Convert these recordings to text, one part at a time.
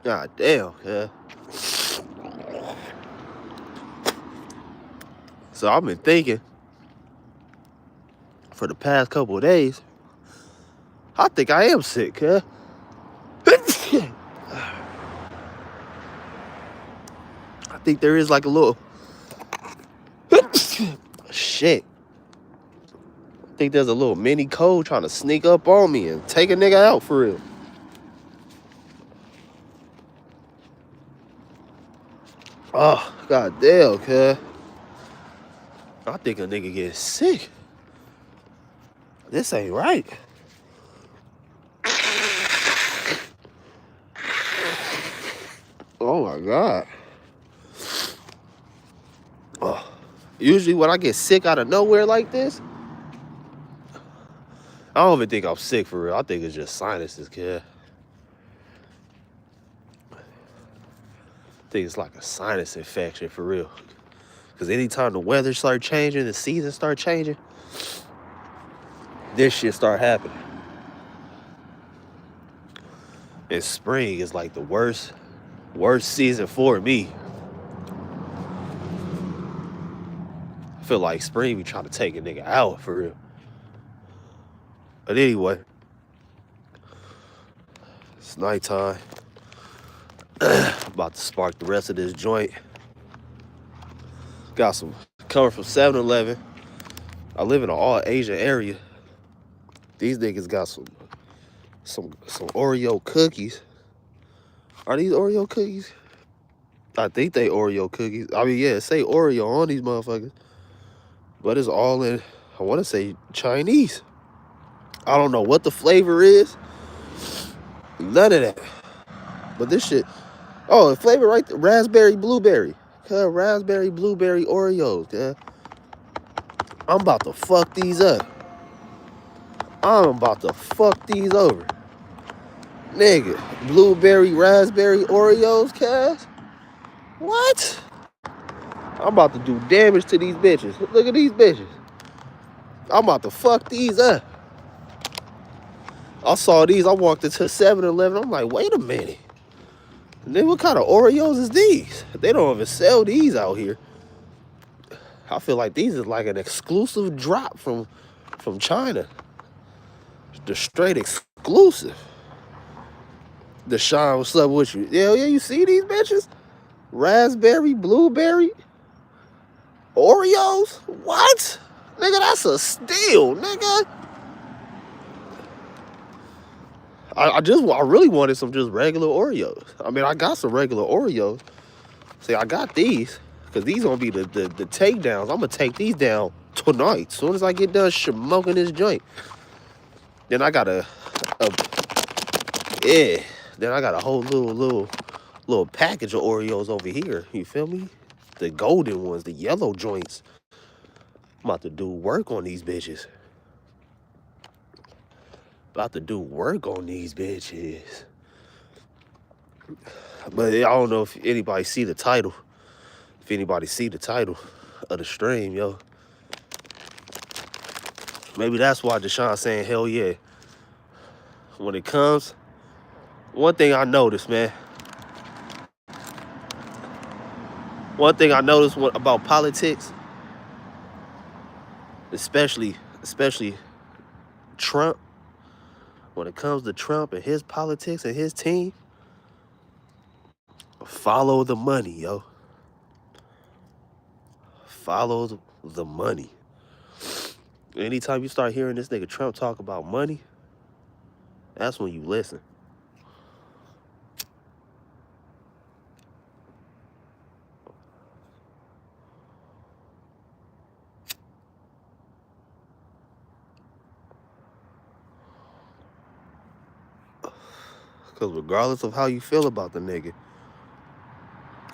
God damn, yeah. So I've been thinking for the past couple of days, I think I am sick, huh? I think there is like a little shit. I think there's a little mini cold trying to sneak up on me and take a nigga out for real. Oh, god damn, cuz. I think a nigga gets sick. This ain't right. Oh my god. Oh. Usually when I get sick out of nowhere like this, I don't even think I'm sick for real. I think it's just sinuses, kid. I think it's like a sinus infection for real. Because anytime the weather start changing, the seasons start changing, this shit start happening. And spring is like the worst season for me. I feel like spring be trying to take a nigga out for real. But anyway, it's nighttime. About to spark the rest of this joint. Got some coming from 7-Eleven. I live in an all Asian area. These niggas got some Oreo cookies. Are these Oreo cookies? I think they Oreo cookies. I mean, yeah, it say Oreo on these motherfuckers. But it's all in, I want to say Chinese. I don't know what the flavor is. None of that. But this shit, oh, the flavor right there, raspberry, blueberry. Raspberry, blueberry Oreos, yeah. I'm about to fuck these up. I'm about to fuck these over. Nigga, blueberry, raspberry Oreos, Cass? What? I'm about to do damage to these bitches. Look at these bitches. I'm about to fuck these up. I saw these. I walked into 7-Eleven. I'm like, wait a minute. And then what kind of Oreos is these? They don't even sell these out here. I feel like these is like an exclusive drop from China. The straight exclusive. Deshaun, what's up with you? Yeah, you see these bitches? Raspberry, blueberry, Oreos? What? Nigga, that's a steal, nigga. I really wanted some just regular Oreos. I mean, I got some regular Oreos. See, I got these, because these gonna be the takedowns. I'm gonna take these down tonight. As soon as I get done smoking this joint. Then I got Then I got a whole little package of Oreos over here. You feel me? The golden ones, the yellow joints. I'm about to do work on these bitches. About to do work on these bitches. But I don't know if anybody see the title. If anybody see the title of the stream, yo. Maybe that's why Deshaun saying, hell yeah. When it comes, one thing I noticed, man. One thing I noticed about politics, especially Trump, when it comes to Trump and his politics and his team, follow the money, yo. Follow the money. Anytime you start hearing this nigga Trump talk about money, that's when you listen. Because regardless of how you feel about the nigga,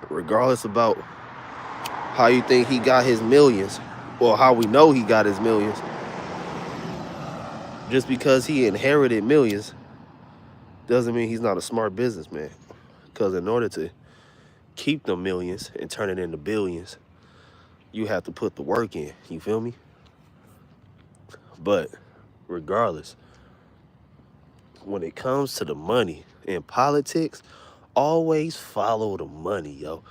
regardless about how you think he got his millions, or how we know he got his millions, just because he inherited millions doesn't mean he's not a smart businessman. Because in order to keep the millions and turn it into billions, you have to put the work in. You feel me? But regardless, when it comes to the money in politics, always follow the money, yo.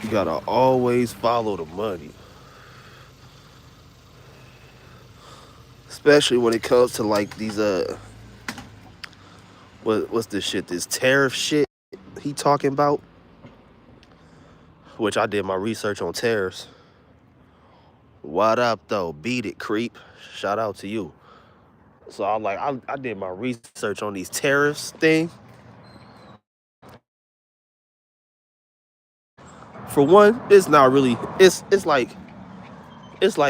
You gotta always follow the money. Especially when it comes to like these what's this shit, this tariff shit he talking about? Which I did my research on tariffs. What up though? Beat it, creep. Shout out to you. So I did my research on these tariffs thing. For one, it's not really it's like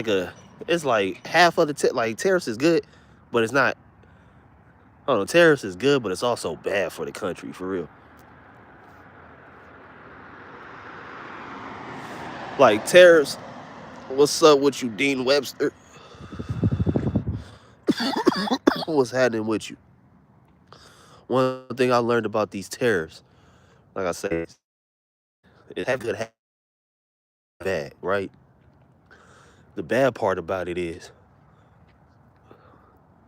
a it's like half of the like tariffs is good, but it's not. I don't know, tariffs is good, but it's also bad for the country, for real. Like tariffs, what's up with you, Dean Webster? What's happening with you? One thing I learned about these tariffs, like I said, it have good, have bad, right? The bad part about it is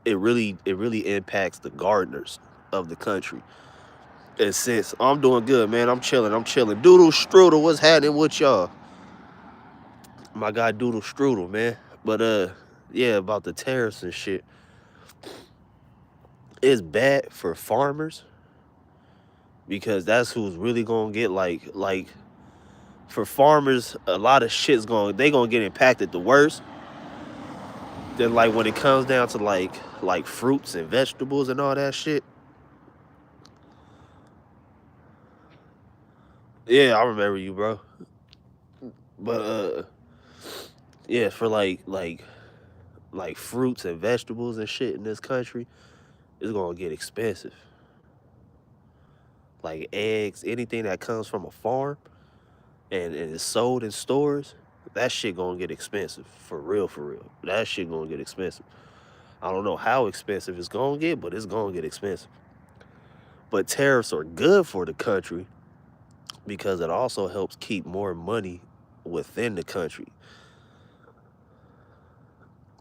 it really impacts the gardeners of the country. And since I'm doing good, man, I'm chilling, Doodle Strudel, what's happening with y'all? My guy Doodle Strudel, man. But yeah, about the tariffs and shit. It's bad for farmers because that's who's really gonna get like for farmers, a lot of shit's gonna get impacted the worst. Then like when it comes down to like fruits and vegetables and all that shit. Yeah, I remember you, bro. But yeah, for like fruits and vegetables and shit in this country, it's gonna get expensive. Like eggs, anything that comes from a farm and is sold in stores, that shit gonna get expensive. For real, for real. That shit gonna get expensive. I don't know how expensive it's gonna get, but it's gonna get expensive. But tariffs are good for the country because it also helps keep more money within the country.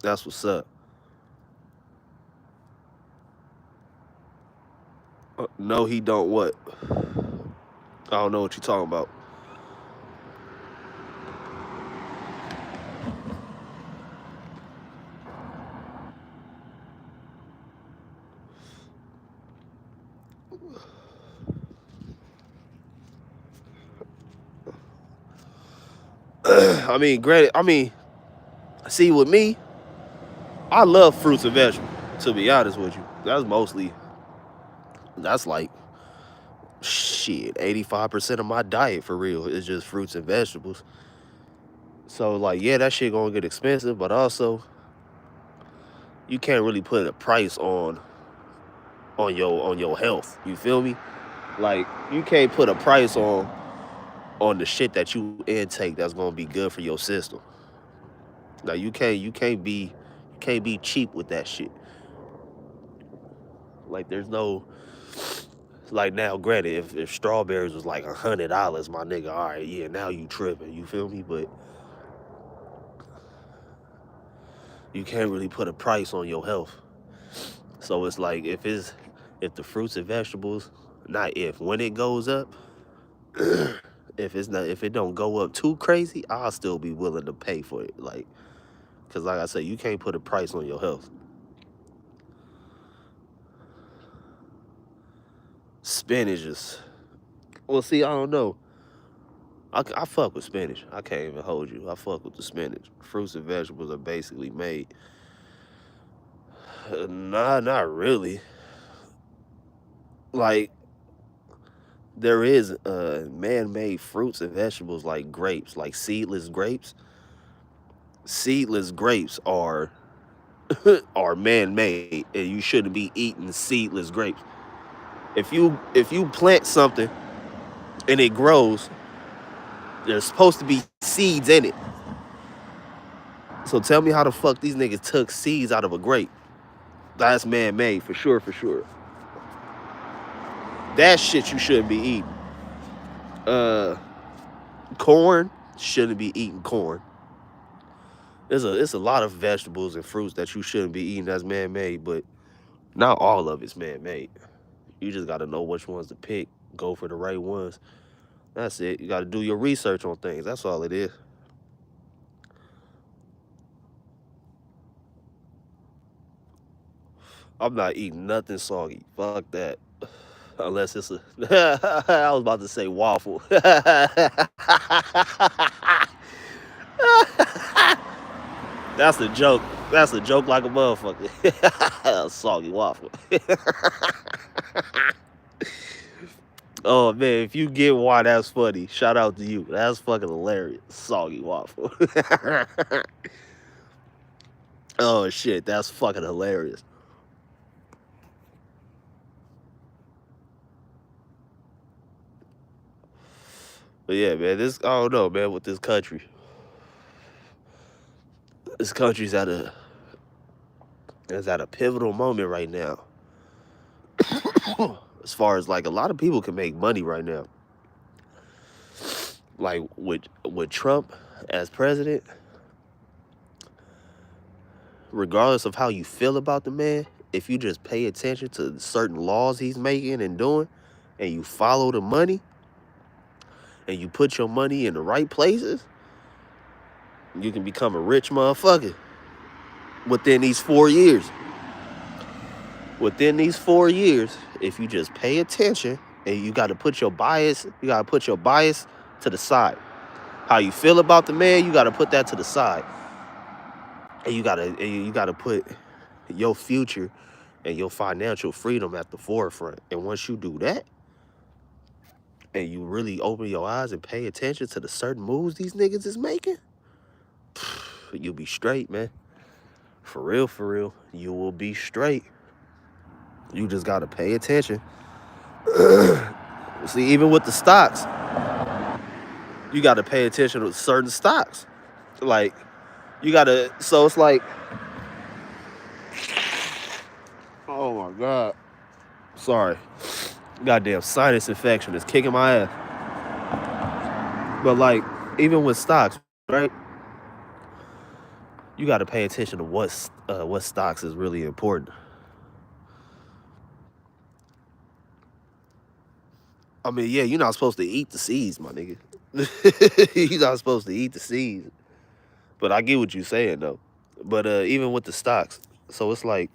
That's what's up. No, he don't what? I don't know what you're talking about. I mean, granted, see, with me, I love fruits and vegetables, to be honest with you. That's like, shit, 85% of my diet for real is just fruits and vegetables. So, like, yeah, that shit gonna get expensive, but also, you can't really put a price on your health. You feel me? Like, you can't put a price on the shit that you intake that's gonna be good for your system. Like, you can't be cheap with that shit. Like, there's no, like, now granted, if strawberries was like $100, my nigga, all right, yeah, now you tripping, you feel me? But you can't really put a price on your health. So it's like if the fruits and vegetables, not if, when it goes up, if it don't go up too crazy, I'll still be willing to pay for it. Like, cause like I said, you can't put a price on your health. Spinach is, well, see, I don't know. I fuck with spinach. I can't even hold you. I fuck with the spinach. Fruits and vegetables are basically made. Nah, not really. Like, there is man-made fruits and vegetables like grapes, like seedless grapes. Seedless grapes are man-made, and you shouldn't be eating seedless grapes. If you plant something and it grows, there's supposed to be seeds in it. So tell me how the fuck these niggas took seeds out of a grape? That's man-made for sure, for sure. That shit you shouldn't be eating. Uh, corn, shouldn't be eating corn. It's a lot of vegetables and fruits that you shouldn't be eating that's man-made, but not all of it's man-made. You just got to know which ones to pick, go for the right ones. That's it. You got to do your research on things. That's all it is. I'm not eating nothing soggy. Fuck that. Unless it's a. I was about to say waffle. That's a joke. That's a joke like a motherfucker. Soggy waffle. Oh man, if you get why that's funny, shout out to you. That's fucking hilarious. Soggy waffle. Oh shit, that's fucking hilarious. But yeah, man, this I don't know, man, with this country. This country's at a is at a pivotal moment right now. As far as like a lot of people can make money right now. Like with Trump as president, regardless of how you feel about the man, if you just pay attention to certain laws he's making and doing, and you follow the money, and you put your money in the right places, you can become a rich motherfucker within these 4 years. Within these 4 years, if you just pay attention and you got to put your bias, to the side. How you feel about the man, you got to put that to the side, and you gotta put your future and your financial freedom at the forefront. And once you do that, and you really open your eyes and pay attention to the certain moves these niggas is making, you'll be straight, man. For real, you will be straight. You just gotta pay attention. See, even with the stocks, you gotta pay attention to certain stocks. Like, you gotta, so it's like, oh my God. Sorry. Goddamn sinus infection is kicking my ass. But like, even with stocks, right? You got to pay attention to what stocks is really important. I mean, yeah, you're not supposed to eat the seeds, my nigga. You're not supposed to eat the seeds. But I get what you're saying though. But even with the stocks, so it's like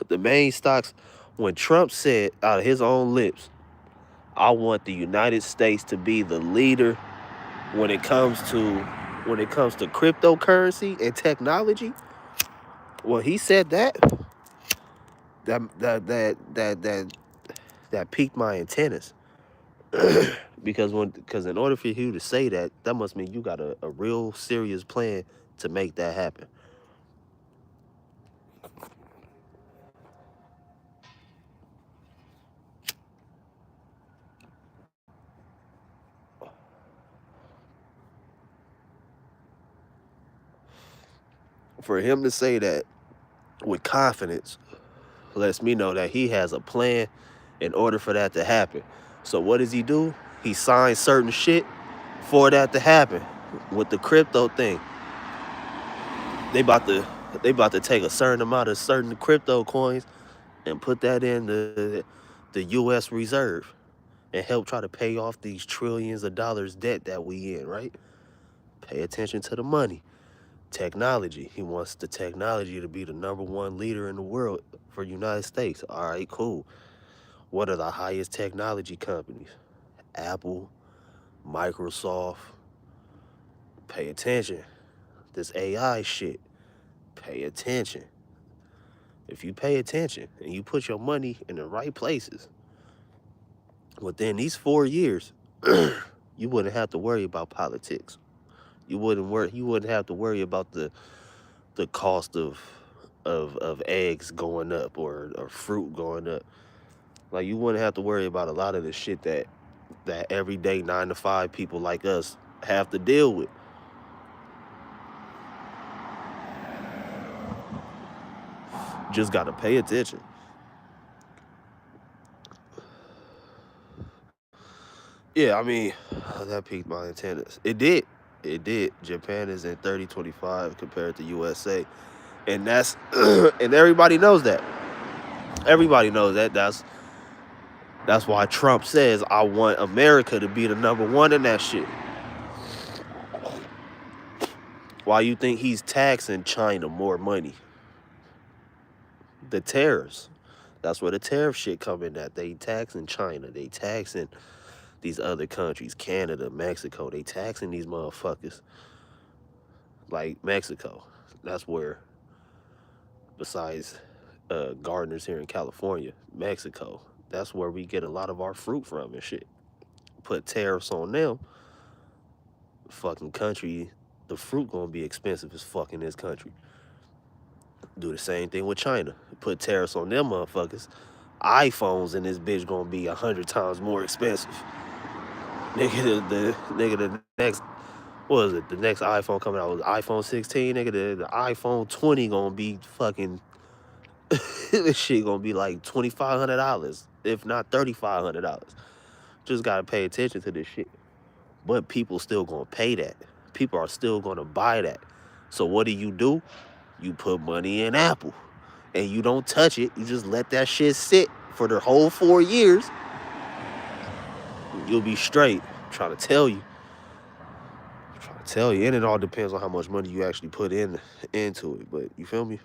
the main stocks. When Trump said out of his own lips, "I want the United States to be the leader when it comes to cryptocurrency and technology." Well, he said that piqued my antennas. Because in order for you to say that, that must mean you got a real serious plan to make that happen. For him to say that with confidence lets me know that he has a plan in order for that to happen. So what does he do? He signs certain shit for that to happen. With the crypto thing, they about to take a certain amount of certain crypto coins and put that in the U.S. Reserve and help try to pay off these trillions of dollars debt that we in, right? Pay attention to the money. Technology. He wants the technology to be the #1 leader in the world for United States. All right, cool. What are the highest technology companies? Apple, Microsoft. Pay attention. This AI shit. Pay attention. If you pay attention and you put your money in the right places, within these 4 years, you wouldn't have to worry about politics. You wouldn't have to worry about the cost of eggs going up or fruit going up. Like, you wouldn't have to worry about a lot of the shit that everyday 9 to 5 people like us have to deal with. Just gotta pay attention. Yeah, I mean, that piqued my antennas. It did. It did. Japan is in 3025 compared to USA. And that's and everybody knows that. Everybody knows that. That's why Trump says I want America to be the #1 in that shit. Why you think he's taxing China more money? The tariffs. That's where the tariff shit come in at. They taxing China. They taxing these other countries, Canada, Mexico. They taxing these motherfuckers. Like Mexico. That's where, besides gardeners here in California, Mexico. That's where we get a lot of our fruit from and shit. Put tariffs on them. Fucking country, the fruit gonna be expensive as fuck in this country. Do the same thing with China. Put tariffs on them motherfuckers. iPhones in this bitch gonna be 100 times more expensive. Nigga, the next, what was it? The next iPhone coming out was iPhone 16. Nigga, the iPhone 20 gonna be fucking. This shit gonna be like $2,500, if not $3,500. Just gotta pay attention to this shit. But people still gonna pay that. People are still gonna buy that. So what do? You put money in Apple, and you don't touch it. You just let that shit sit for the whole 4 years. You'll be straight. I'm trying to tell you. And it all depends on how much money you actually put into it. But you feel me?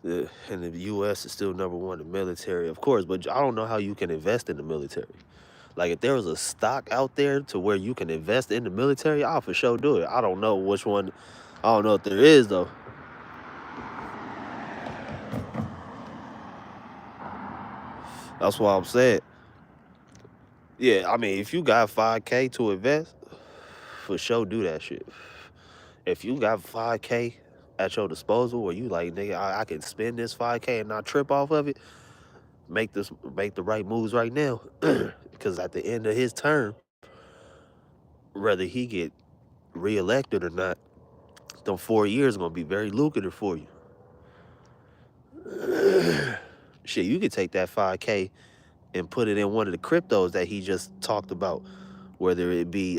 And the U.S. is still #1 in the military, of course. But I don't know how you can invest in the military. Like, if there was a stock out there to where you can invest in the military, I'll for sure do it. I don't know which one. I don't know if there is, though. That's why I'm saying. Yeah, I mean, if you got $5K to invest, for sure do that shit. If you got $5K at your disposal, where you like, nigga, I can spend this $5K and not trip off of it, make the right moves right now. Because at the end of his term, whether he get reelected or not, them 4 years gonna be very lucrative for you. Shit, you could take that 5K and put it in one of the cryptos that he just talked about, whether it be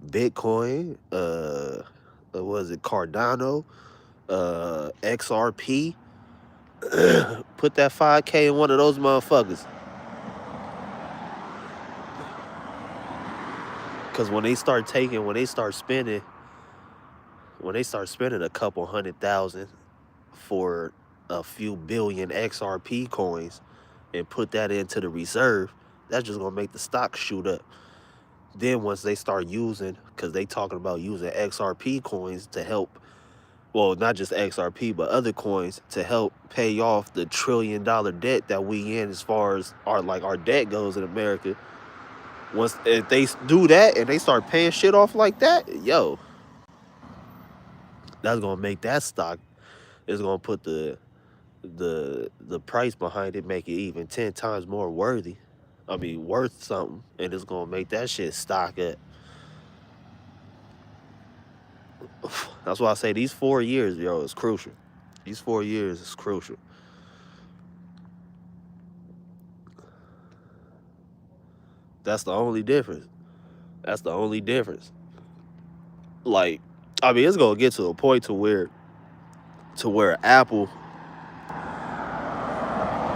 Bitcoin, what was it, Cardano, XRP. Put that 5K in one of those motherfuckers. Cause when they start spending a couple 100,000 for a few billion XRP coins and put that into the reserve, that's just gonna make the stock shoot up. Then once they start using, cause they talking about using XRP coins to help, well, not just XRP, but other coins to help pay off the $1 trillion debt that we in, as far as our debt goes in America. If they do that and they start paying shit off like that, yo, that's gonna make that stock. It's gonna put the price behind it, make it even 10 times more worthy. I mean, worth something, and it's gonna make that shit stock up. That's why I say these 4 years, yo, is crucial. These 4 years is crucial. That's the only difference. Like, I mean, it's gonna get to a point to where Apple,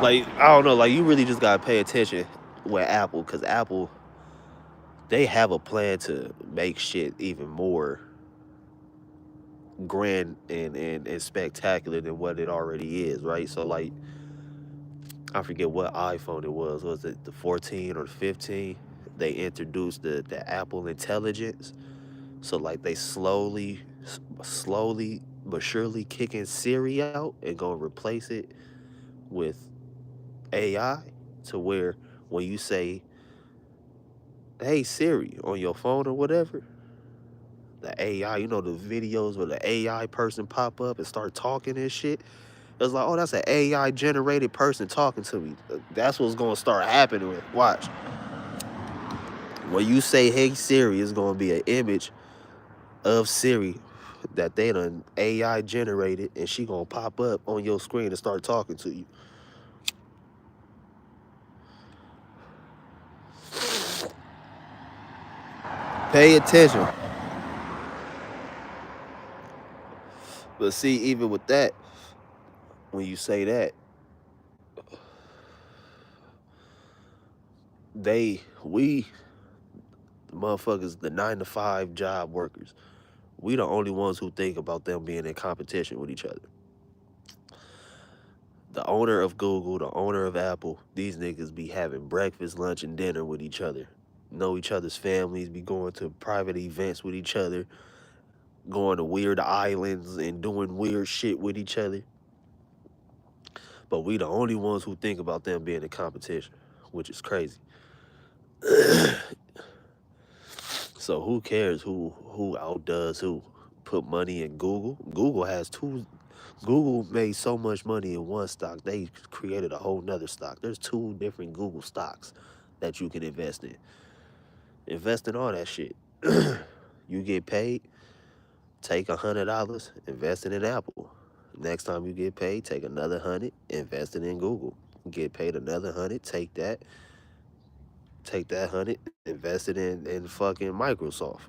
like, I don't know, like, you really just gotta pay attention with Apple, because Apple, they have a plan to make shit even more grand and spectacular than what it already is, right? So, like, I forget what iPhone it was. Was it the 14 or the 15? They introduced the Apple Intelligence. So, like, they slowly but surely kicking Siri out and gonna replace it with AI, to where when you say, "Hey Siri," on your phone or whatever, the AI, the videos where the AI person pop up and start talking and shit. It's like, oh, that's an AI generated person talking to me. That's what's gonna start happening with. Watch. When you say, "Hey Siri," it's gonna be an image of Siri that they done AI generated, and she gonna pop up on your screen and start talking to you. Pay attention. But see, even with that, when you say that, we, the motherfuckers, the 9 to 5 job workers, we the only ones who think about them being in competition with each other. The owner of Google, the owner of Apple, these niggas be having breakfast, lunch, and dinner with each other. Know each other's families, be going to private events with each other, going to weird islands and doing weird shit with each other. But we the only ones who think about them being in competition, which is crazy. So who cares who outdoes who? Put money in Google. Google made so much money in one stock, they created a whole nother stock. There's 2 different Google stocks that you can invest in. Invest in all that shit. You get paid, take $100, invest it in Apple. Next time you get paid, take another 100, invest it in Google. Get paid another 100, take that 100, invest it in fucking Microsoft.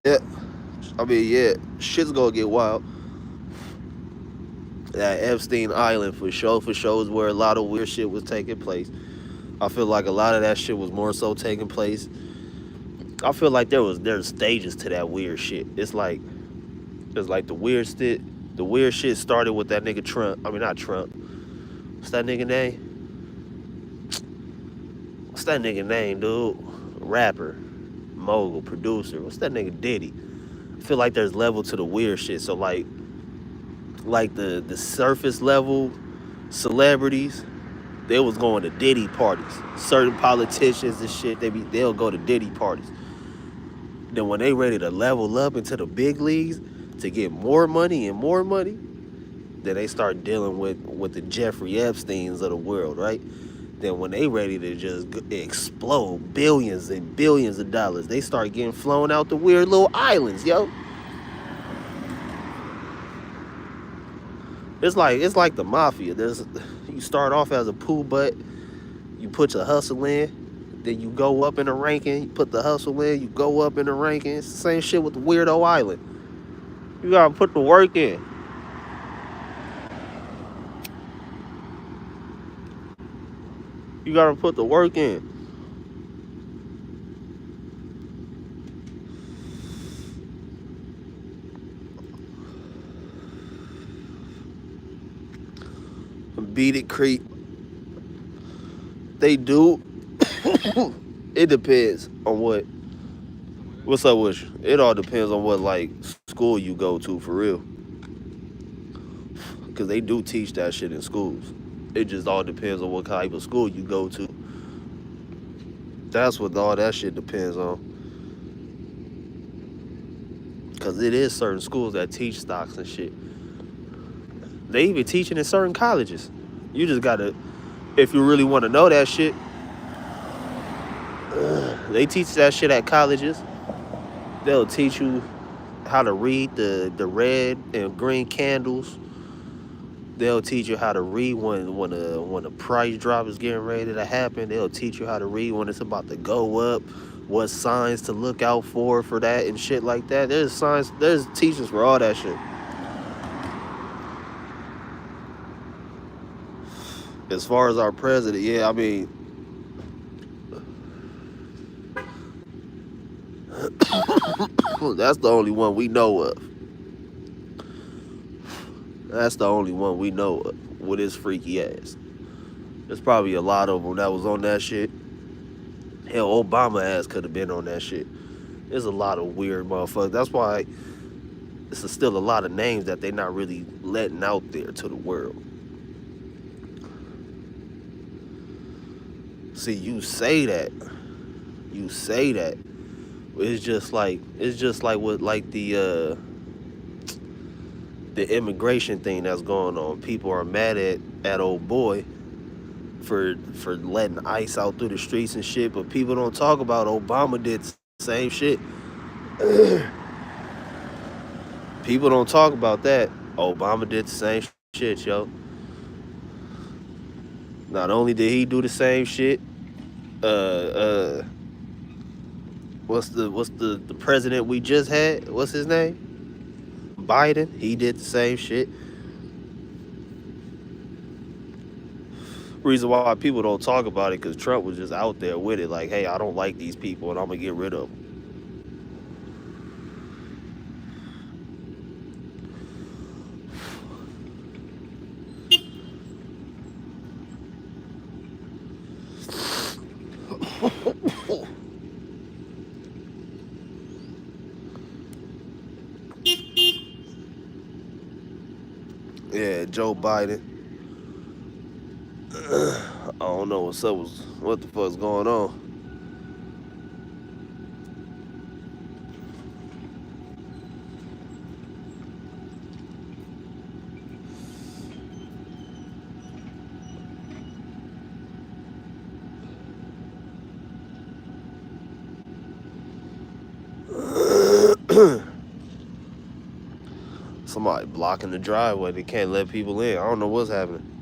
Yeah, I mean, yeah, shit's gonna get wild. That Epstein Island for sure is where a lot of weird shit was taking place. I feel like a lot of that shit was more so taking place. I feel like there's stages to that weird shit. It's like the weird shit started with that nigga Trump. I mean, not Trump. What's that nigga name? What's that nigga name, dude? Rapper, mogul, producer. What's that nigga Diddy? I feel like there's level to the weird shit. So like the surface level celebrities, they was going to Diddy parties. Certain politicians and shit, they'll go to Diddy parties. Then when they ready to level up into the big leagues to get more money, then they start dealing with the Jeffrey Epsteins of the world, right? Then when they ready to just explode billions and billions of dollars, they start getting flown out to weird little islands, yo. It's like the mafia. You start off as a poo butt, you put your hustle in, then you go up in the ranking, you put the hustle in, you go up in the ranking. It's the same shit with the weirdo island. You gotta put the work in. You gotta put the work in. Beat it, creep. They do. It depends on what. What's up with you? It all depends on what like school you go to for real. Cause they do teach that shit in schools. It just all depends on what type of school you go to. That's what all that shit depends on. Cause it is certain schools that teach stocks and shit. They even teach it in certain colleges. You just gotta, if you really want to know that shit, they teach that shit at colleges. They'll teach you how to read the red and green candles. They'll teach you how to read when a price drop is getting ready to happen. They'll teach you how to read when it's about to go up, what signs to look out for that and shit like that. There's teachers for all that shit. As far as our president, yeah, I mean, that's the only one we know of. That's the only one we know of with his freaky ass. There's probably a lot of them that was on that shit. Hell, Obama ass could have been on that shit. There's a lot of weird motherfuckers. That's why there's still a lot of names that they're not really letting out there to the world. See, you say that. It's just like with like the immigration thing that's going on. People are mad at old boy for letting ICE out through the streets and shit, but people don't talk about Obama did the same shit. People don't talk about that. Obama did the same shit, yo. Not only did he do the same shit, uh, uh, what's the president we just had? What's his name? Biden. He did the same shit. Reason why people don't talk about it because Trump was just out there with it, like, hey, I don't like these people and I'm gonna get rid of them. Yeah, Joe Biden. I don't know what the fuck's going on. Somebody blocking the driveway. They can't let people in. I don't know what's happening.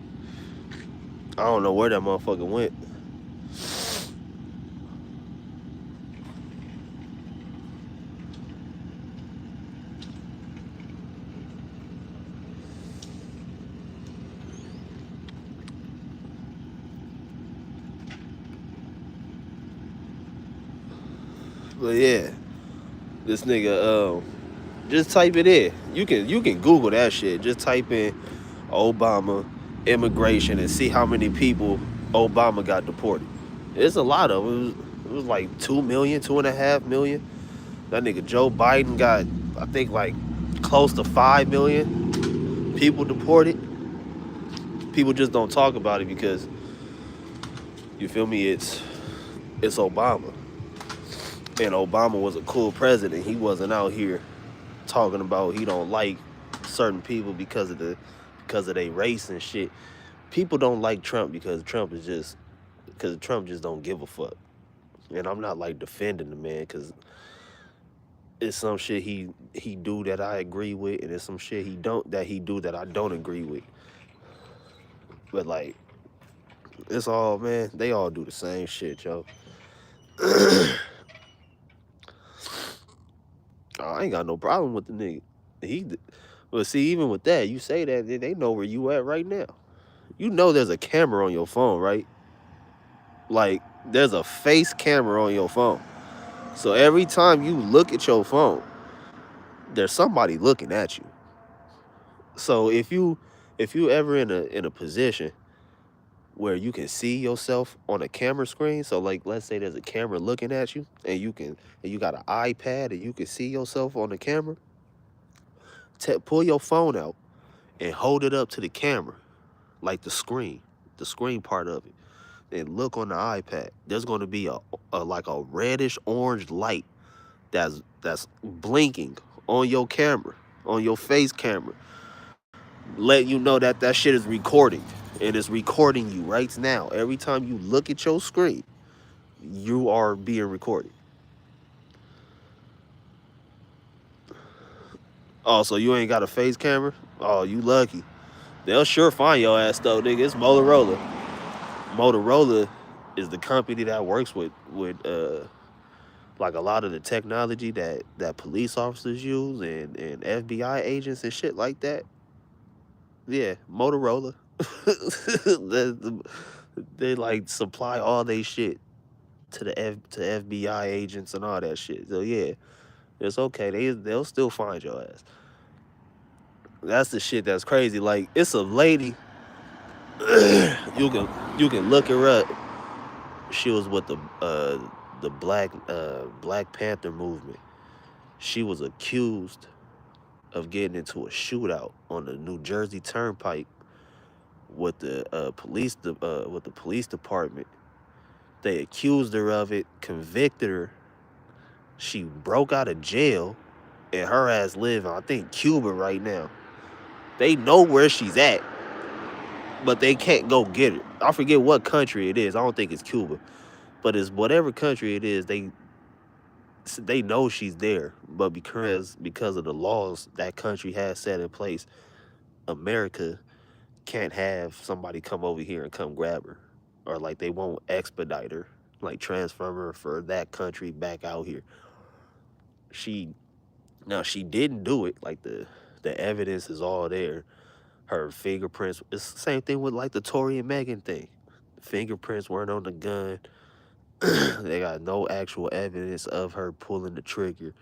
I don't know where that motherfucker went. But yeah, this nigga, just type it in. You can Google that shit. Just type in Obama immigration and see how many people Obama got deported. It's a lot of them. It was like 2 million, 2.5 million. That nigga Joe Biden got, I think, like close to 5 million people deported. People just don't talk about it because, you feel me, it's Obama. And Obama was a cool president. He wasn't out here talking about he don't like certain people because of their race and shit. People don't like Trump because Trump just don't give a fuck. And I'm not like defending the man because it's some shit he do that I agree with, and it's some shit he do that I don't agree with. But like, it's all, man, they all do the same shit, yo. I ain't got no problem with the nigga. But see, even with that, you say that they know where you at right now. You know there's a camera on your phone, right? Like, there's a face camera on your phone. So every time you look at your phone, there's somebody looking at you. So if you ever in a position where you can see yourself on a camera screen, so like let's say there's a camera looking at you and you got an iPad and you can see yourself on the camera, pull your phone out and hold it up to the camera, like the screen part of it, and look on the iPad. There's going to be a like a reddish orange light that's blinking on your camera, on your face camera, letting you know that shit is recording, and it's recording you right now. Every time you look at your screen, you are being recorded. Oh, so you ain't got a face camera? Oh, you lucky. They'll sure find your ass though, nigga. It's Motorola. Motorola is the company that works with like a lot of the technology that police officers use and FBI agents and shit like that. Yeah, Motorola. they like supply all they shit to to FBI agents and all that shit. So yeah, it's okay. They'll still find your ass. That's the shit that's crazy. Like, it's a lady. you can look her up. She was with the Black Panther movement. She was accused of getting into a shootout on the New Jersey Turnpike with the police department. They accused her of it, convicted her. She broke out of jail, and her ass live in, I think, Cuba right now. They know where she's at. but they can't go get her. I forget what country it is. I don't think it's Cuba, but it's whatever country it is. They know she's there, but because of the laws that country has set in place, America can't have somebody come over here and come grab her, or like they won't expedite her, like transfer her for that country back out here. She Now she didn't do it. Like the evidence is all there. Her fingerprints. It's the same thing with like the Tory and Megan thing. Fingerprints weren't on the gun. They got no actual evidence of her pulling the trigger.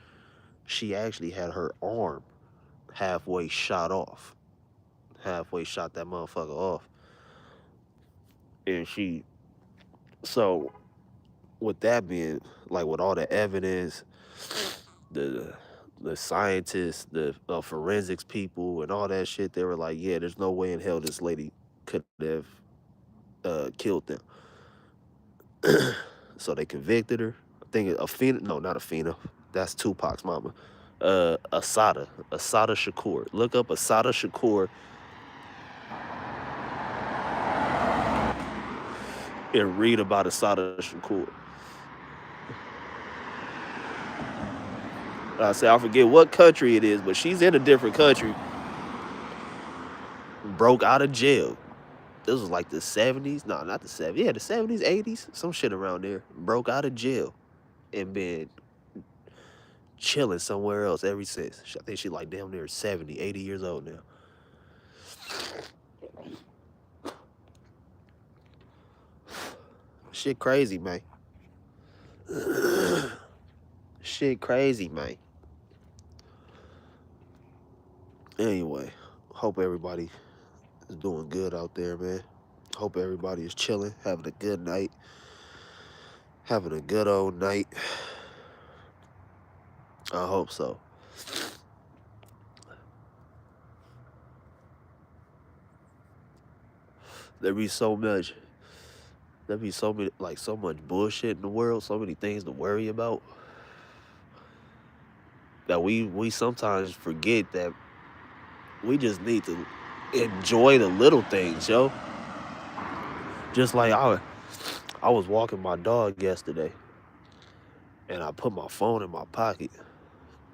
She actually had her arm halfway shot off. Halfway shot that motherfucker off. And so with that being, like with all the evidence, the the scientists, the forensics people, and all that shit, they were like, yeah, there's no way in hell this lady could have killed them. So they convicted her. I think Afina, no, not Afina. That's Tupac's mama. Asada Shakur. Look up Asada Shakur and read about Asada Shakur. I forget what country it is, but she's in a different country. Broke out of jail. This was like the 70s. No, not the 70s. Yeah, the 70s, 80s, some shit around there. Broke out of jail and been chilling somewhere else ever since. I think she like damn near 70, 80 years old now. Shit crazy, man. Shit crazy, man. Anyway, hope everybody is doing good out there, man. Hope everybody is chilling, having a good night. Having a good old night. I hope so. There be so many, like so much bullshit in the world, so many things to worry about, that we sometimes forget that we just need to enjoy the little things, yo. Just like I was walking my dog yesterday, and I put my phone in my pocket,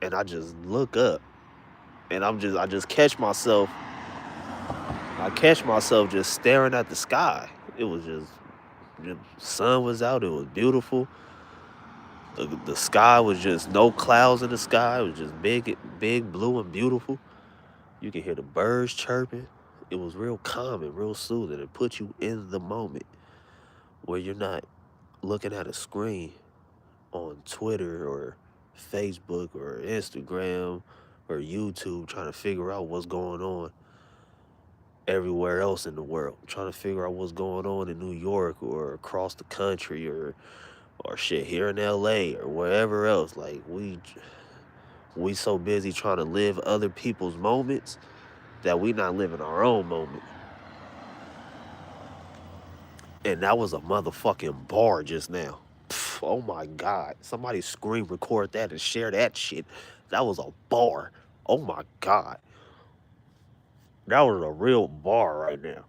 and I just look up, and I just catch myself. I catch myself just staring at the sky. It was just the sun was out. It was beautiful. The sky was just no clouds in the sky. It was just big, blue and beautiful. You could hear the birds chirping. It was real calm and real soothing. It put you in the moment where you're not looking at a screen on Twitter or Facebook or Instagram or YouTube trying to figure out what's going on everywhere else in the world. Trying to figure out what's going on in New York or across the country or shit here in LA or wherever else. Like we so busy trying to live other people's moments that we not living our own moment. And that was a motherfucking bar just now. Pff, oh my God. Somebody screen record that and share that shit. That was a bar. Oh my God. That was a real bar right now.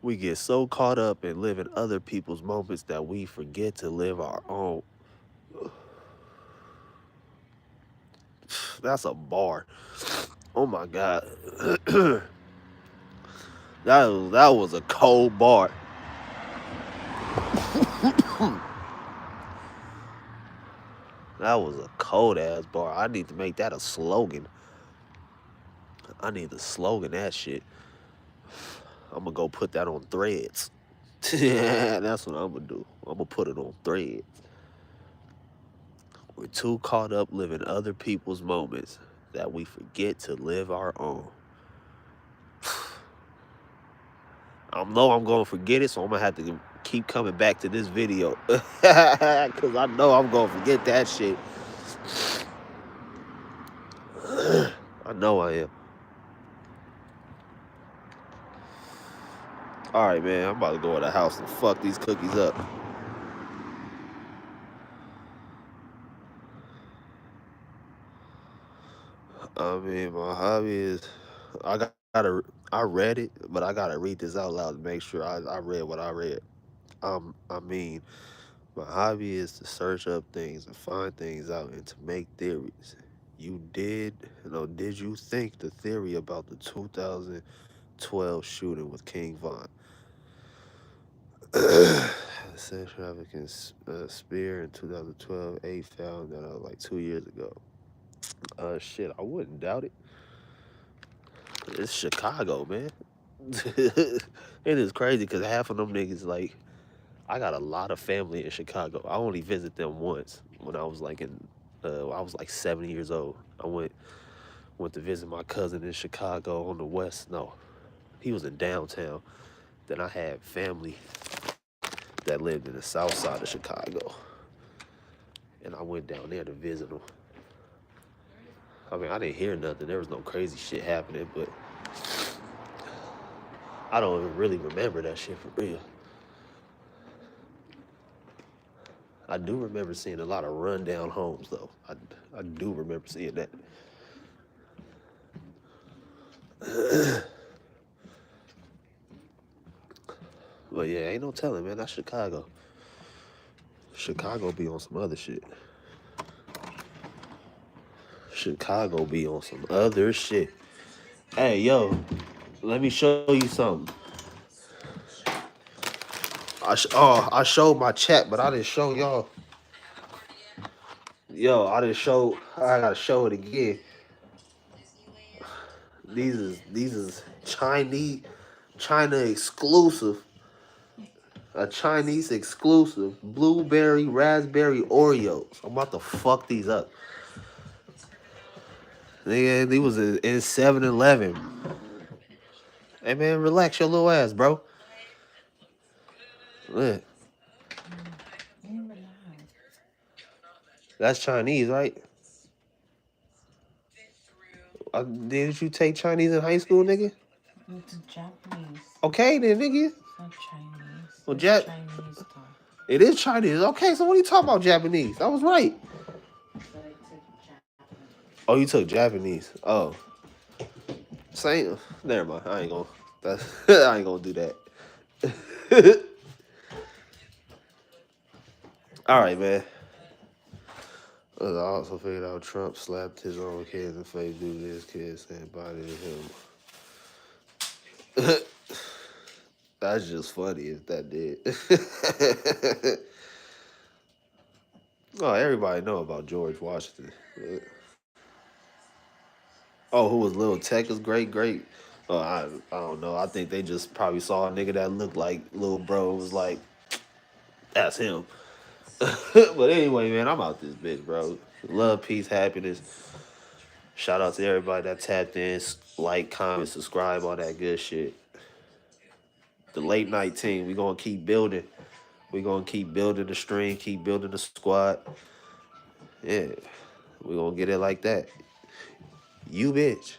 We get so caught up in living other people's moments that we forget to live our own. That's a bar. Oh my God. that was a cold bar. That was a cold ass bar. I need to make that a slogan. I need to slogan that shit. I'm gonna go put that on Threads. Yeah, that's what I'm gonna do. I'm gonna put it on Threads. We're too caught up living other people's moments that we forget to live our own. I know I'm gonna forget it, so I'm gonna have to keep coming back to this video. Cause I know I'm gonna forget that shit. I know I am. Alright, man, I'm about to go in the house and fuck these cookies up. I mean, my hobby is gotta I read it, but I gotta read this out loud to make sure I read what I read. I mean, my hobby is to search up things and find things out and to make theories. Did you think the theory about the 2012 shooting with King Von? Sex trafficking spear in 2012, 8 found that like 2 years ago. Shit, I wouldn't doubt it. It's Chicago, man. It is crazy because half of them niggas like I got a lot of family in Chicago. I only visit them once when I was like I was like 7 years old. I went to visit my cousin in Chicago on the west. No, he was in downtown. Then I had family that lived in the south side of Chicago, and I went down there to visit them. I mean, I didn't hear nothing. There was no crazy shit happening, but I don't even really remember that shit for real. I do remember seeing a lot of rundown homes, though. I do remember seeing that. But yeah, ain't no telling, man. That's Chicago. Chicago be on some other shit. Chicago be on some other shit. Hey, yo, let me show you something. I showed my chat, but I didn't show y'all. Yo, I didn't show. I gotta show it again. These is China exclusive. A Chinese exclusive blueberry raspberry Oreos. I'm about to fuck these up. Nigga, they was in 7-Eleven. Hey man, relax your little ass, bro. Look, that's Chinese, right? Didn't you take Chinese in high school, nigga? It's Japanese. Okay, then, nigga. It's not Chinese. Well, It's Chinese stuff. It is Chinese. Okay, so what are you talking about, Japanese? I was right. But I took Japanese. Oh, you took Japanese. Oh, same. Never mind. I ain't gonna. I ain't gonna do that. All right, man. I also figured out Trump slapped his own kids in the face due to his kids saying body to him. That's just funny if that did. Oh, everybody know about George Washington. Oh, who was Lil Tecca's great? I don't know. I think they just probably saw a nigga that looked like Lil Bro. Was like, that's him. But anyway, man, I'm out this bitch, bro. Love, peace, happiness. Shout out to everybody that tapped in, like, comment, subscribe, all that good shit. The late night team, we gonna keep building. We gonna keep building the stream, keep building the squad. Yeah, we gonna get it like that. You bitch.